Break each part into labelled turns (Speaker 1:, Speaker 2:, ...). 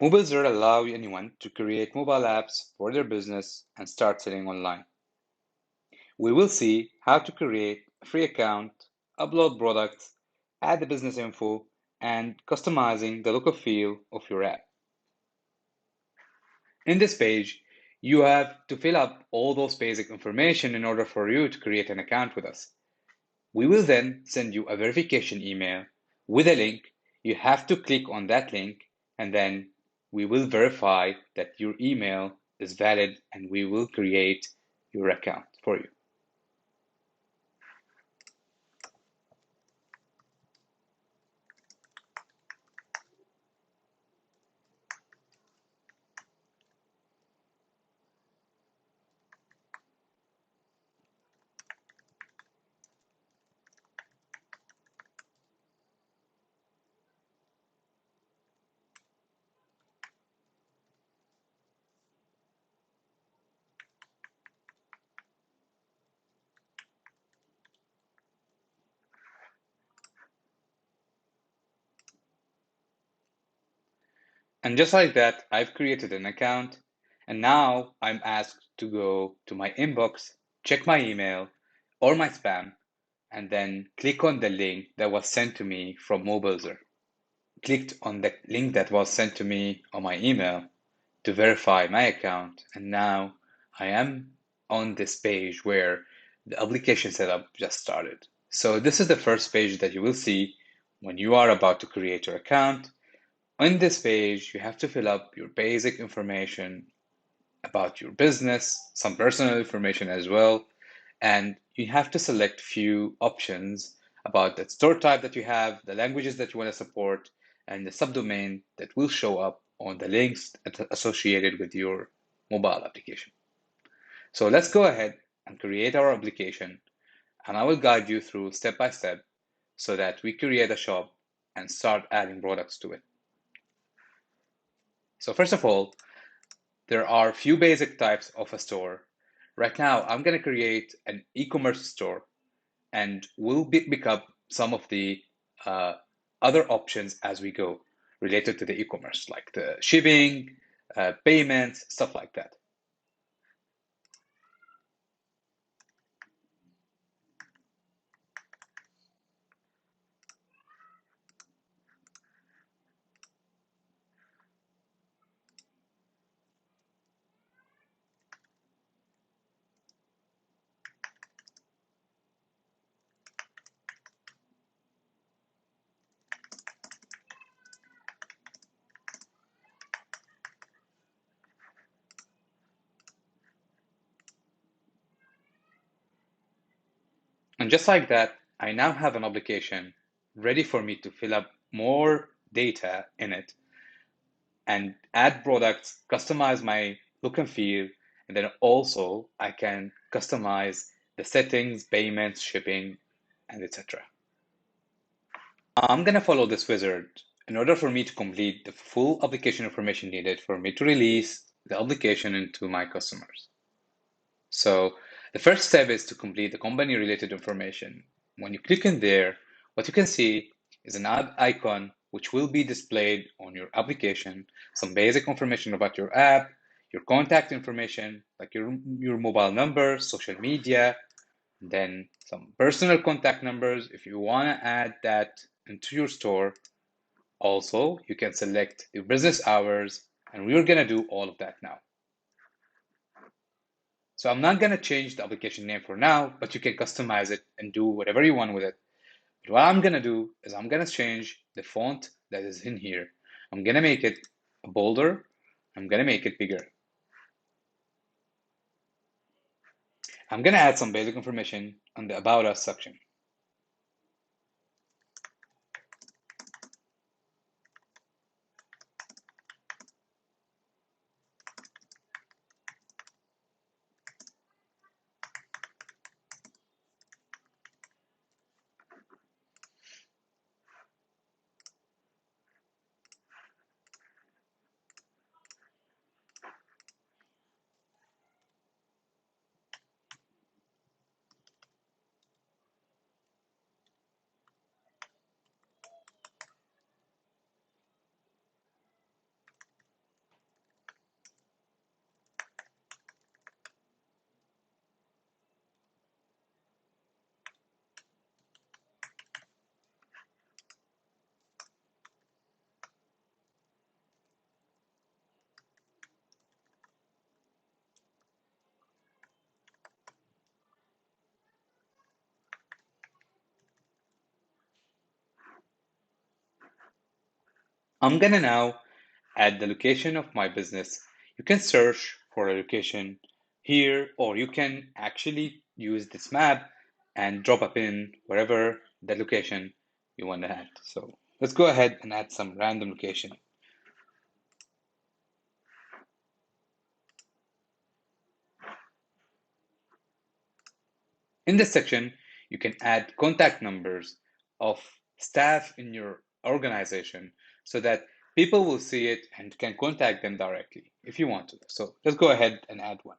Speaker 1: Mobilzer allow anyone to create mobile apps for their business and start selling online. We will see how to create a free account, upload products, add the business info, and customizing the look and feel of your app. In this page, you have to fill up all those basic information in order for you to create an account with us. We will then send you a verification email with a link. You have to click on that link, and then we will verify that your email is valid and we will create your account for you. And just like that, I've created an account, and now I'm asked to go to my inbox, check my email or my spam, and then click on the link that was sent to me from Mobilzer. Clicked on the link that was sent to me on my email to verify my account, and now I am on this page where the application setup just started. So this is the first page that you will see when you are about to create your account. On this page, you have to fill up your basic information about your business, some personal information as well, and you have to select few options about the store type that you have, the languages that you want to support, and the subdomain that will show up on the links associated with your mobile application. So let's go ahead and create our application, and I will guide you through step by step so that we create a shop and start adding products to it. So first of all, there are a few basic types of a store. Right now, I'm going to create an e-commerce store, and we'll pick up some of the uh, other options as we go related to the e-commerce, like the shipping, payments, stuff like that. And just like that, I now have an application ready for me to fill up more data in it and add products, customize my look and feel, and then also I can customize the settings, payments, shipping, and etc. I'm going to follow this wizard in order for me to complete the full application information needed for me to release the application into my customers. So the first step is to complete the company related information. When you click in there, what you can see is an app icon which will be displayed on your application, some basic information about your app, your contact information, like your mobile number, social media, then some personal contact numbers if you want to add that into your store. Also, you can select your business hours, and we're going to do all of that now. So I'm not going to change the application name for now, but you can customize it and do whatever you want with it. But what I'm going to do is I'm going to change the font that is in here. I'm going to make it bolder. I'm going to make it bigger. I'm going to add some basic information on the About Us section. I'm gonna now add the location of my business. You can search for a location here, or you can actually use this map and drop a pin wherever the location you want to add. So let's go ahead and add some random location. In this section, you can add contact numbers of staff in your organization so that people will see it and can contact them directly if you want to. So let's go ahead and add one.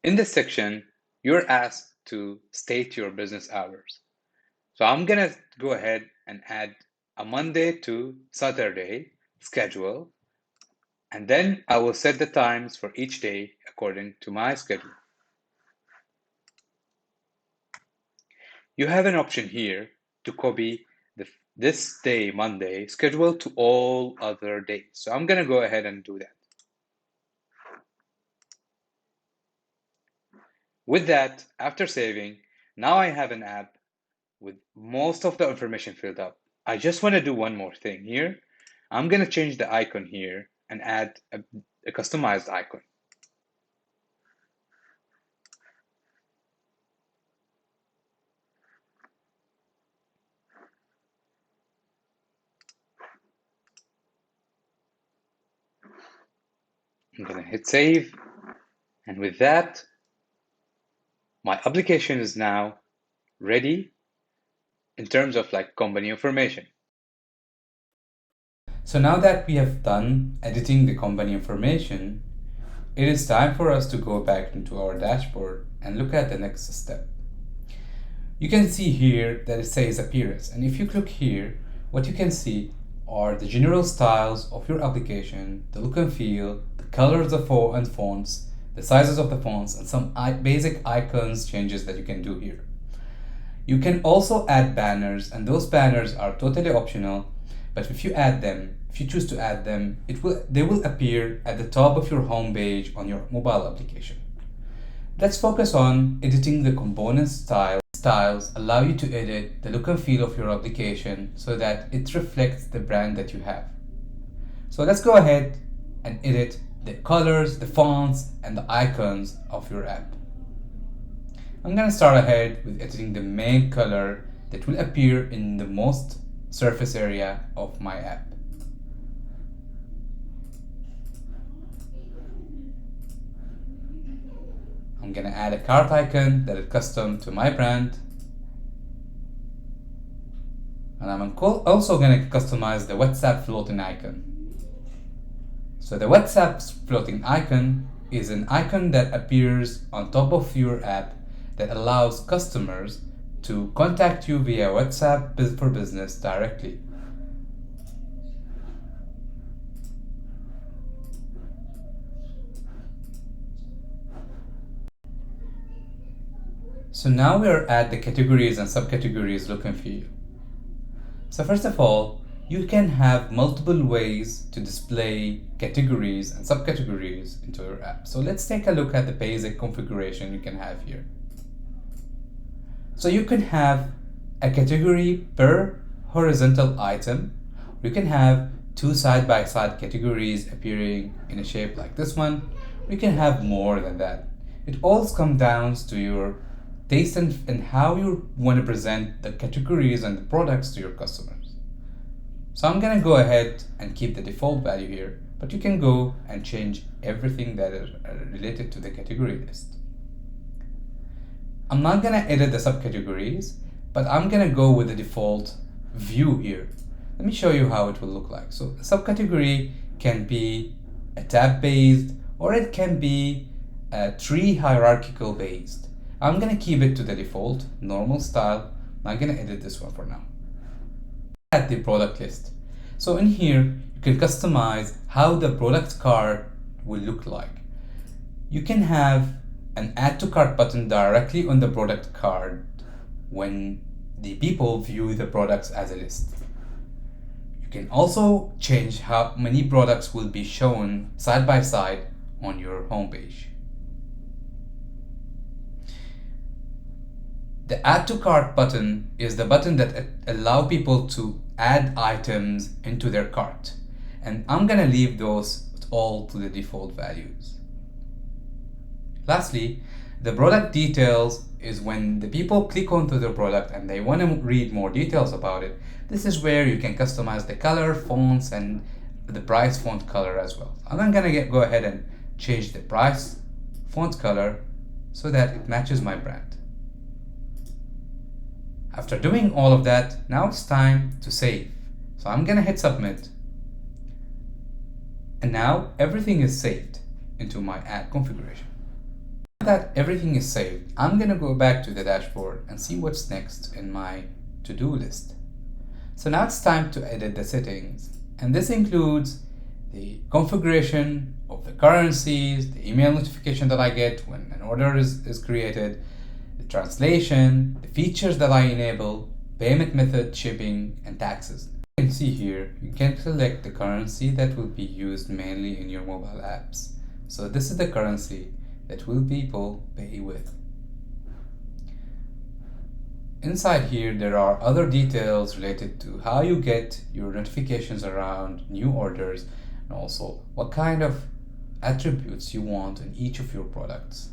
Speaker 1: In this section, you're asked to state your business hours. So I'm going to go ahead and add a Monday to Saturday schedule, and then I will set the times for each day according to my schedule. You have an option here to copy this day, Monday, schedule to all other days. So I'm going to go ahead and do that. With that, after saving, now I have an app with most of the information filled up. I just want to do one more thing here. I'm going to change the icon here and add a customized icon. I'm going to hit save. And with that, my application is now ready in terms of like company information. So now that we have done editing the company information, it is time for us to go back into our dashboard and look at the next step. You can see here that it says appearance, and if you click here, what you can see are the general styles of your application, the look and feel, the colors of and fonts, the sizes of the fonts, and some basic icons changes that you can do here. You can also add banners, and those banners are totally optional, but if you add them, if you choose to add them, they will appear at the top of your home page on your mobile application. Let's focus on editing the component styles. Styles allow you to edit the look and feel of your application so that it reflects the brand that you have. So let's go ahead and edit the colors, the fonts, and the icons of your app. I'm going to start ahead with editing the main color that will appear in the most surface area of my app. I'm going to add a cart icon that is custom to my brand. And I'm also going to customize the WhatsApp floating icon. So the WhatsApp floating icon is an icon that appears on top of your app that allows customers to contact you via WhatsApp for Business directly. So now we are at the categories and subcategories look and feel. So first of all, you can have multiple ways to display categories and subcategories into your app. So let's take a look at the basic configuration you can have here. So you can have a category per horizontal item. You can have two side-by-side categories appearing in a shape like this one. You can have more than that. It all comes down to your taste and how you want to present the categories and the products to your customers. So I'm going to go ahead and keep the default value here, but you can go and change everything that is related to the category list. I'm not going to edit the subcategories, but I'm going to go with the default view here. Let me show you how it will look like. So a subcategory can be a tab based, or it can be a tree hierarchical based. I'm going to keep it to the default normal style,
Speaker 2: I'm gonna edit this one for now. At the product list. So in here, you can customize how the product card will look like. You can have an add to cart button directly on the product card when the people view the products as a list. You can also change how many products will be shown side by side on your homepage. The add to cart button is the button that allows people to add items into their cart, and I'm gonna leave those all to the default values. Lastly, the product details is when the people click onto the product and they want to read more details about it. This is where you can customize the color, fonts, and the price font color as well. I'm gonna go ahead and change the price font color so that it matches my brand. After doing all of that, now it's time to save. So I'm gonna hit submit. And now everything is saved into my ad configuration. Now that everything is saved, I'm gonna go back to the dashboard and see what's next in my to-do list. So now it's time to edit the settings. And this includes the configuration of the currencies, the email notification that I get when an order is created, the translation, the features that I enable, payment method, shipping, and taxes. You can see here, you can select the currency that will be used mainly in your mobile apps. So this is the currency that will people pay with. Inside here, there are other details related to how you get your notifications around new orders and also what kind of attributes you want in each of your products.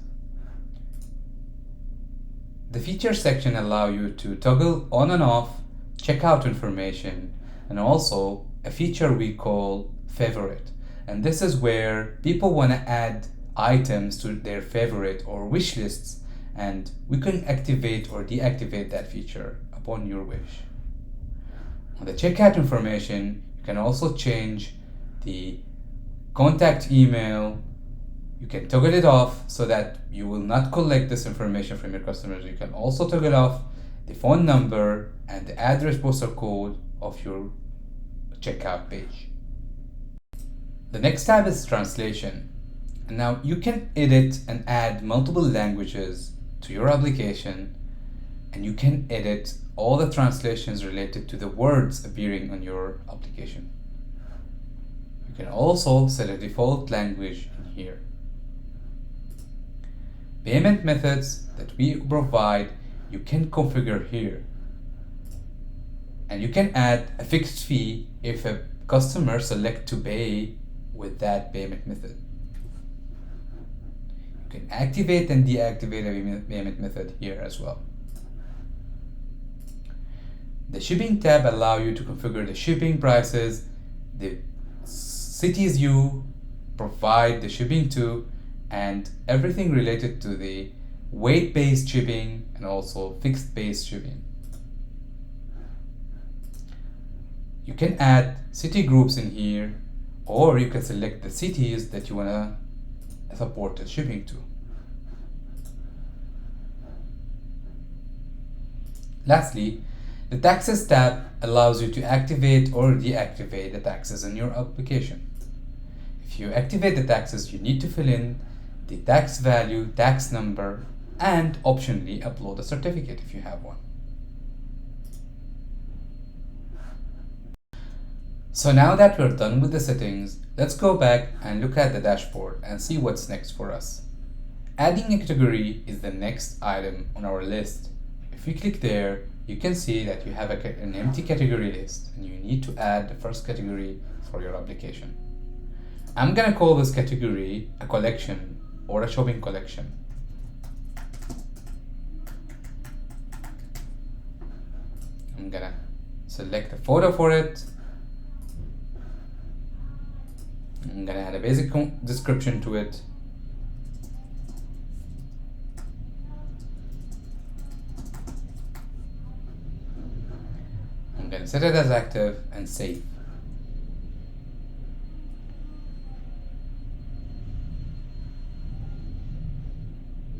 Speaker 2: The feature section allows you to toggle on and off checkout information and also a feature we call favorite. And this is where people want to add items to their favorite or wish lists, and we can activate or deactivate that feature upon your wish. On the checkout information, you can also change the contact email. You can toggle it off so that you will not collect this information from your customers. You can also toggle off the phone number and the address postal code of your checkout page. The next tab is translation. And now you can edit and add multiple languages to your application, and you can edit all the translations related to the words appearing on your application. You can also set a default language in here. Payment methods that we provide, you can configure here. And you can add a fixed fee if a customer selects to pay with that payment method. You can activate and deactivate a payment method here as well. The shipping tab allows you to configure the shipping prices, the cities you provide the shipping to, and everything related to the weight-based shipping and also fixed-based shipping. You can add city groups in here, or you can select the cities that you want to support the shipping to. Lastly, the taxes tab allows you to activate or deactivate the taxes in your application. If you activate the taxes, you need to fill in the tax value, tax number, and optionally upload a certificate if you have one. So now that we're done with the settings, let's go back and look at the dashboard and see what's next for us. Adding a category is the next item on our list. If you click there, you can see that you have an empty category list and you need to add the first category for your application. I'm gonna call this category a collection or a shopping collection. I'm gonna select a photo for it. I'm gonna add a basic description to it. I'm gonna set it as active and save.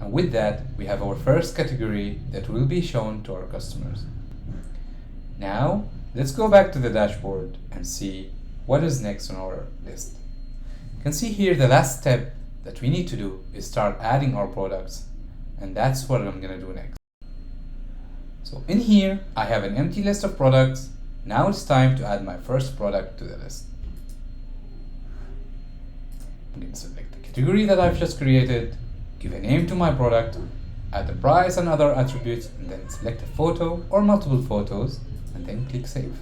Speaker 2: And with that, we have our first category that will be shown to our customers. Now, let's go back to the dashboard and see what is next on our list. You can see here the last step that we need to do is start adding our products, and that's what I'm gonna do next. So in here, I have an empty list of products. Now it's time to add my first product to the list. I'm going to select the category that I've just created, give a name to my product, add the price and other attributes, and then select a photo or multiple photos, and then click Save.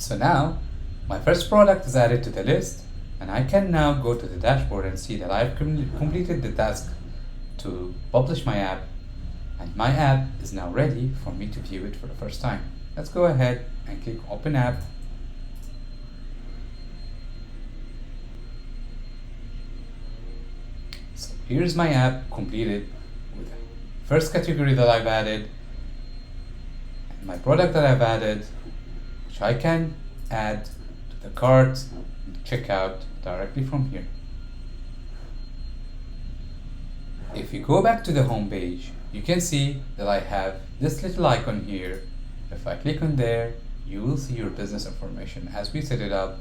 Speaker 2: So now, my first product is added to the list, and I can now go to the dashboard and see that I've completed the task to publish my app, and my app is now ready for me to view it for the first time. Let's go ahead and click Open App. So here's my app completed with the first category that I've added, and my product that I've added, which I can add to the cart and check out directly from here. If you go back to the home page, you can see that I have this little icon here. If I click on there, you will see your business information as we set it up,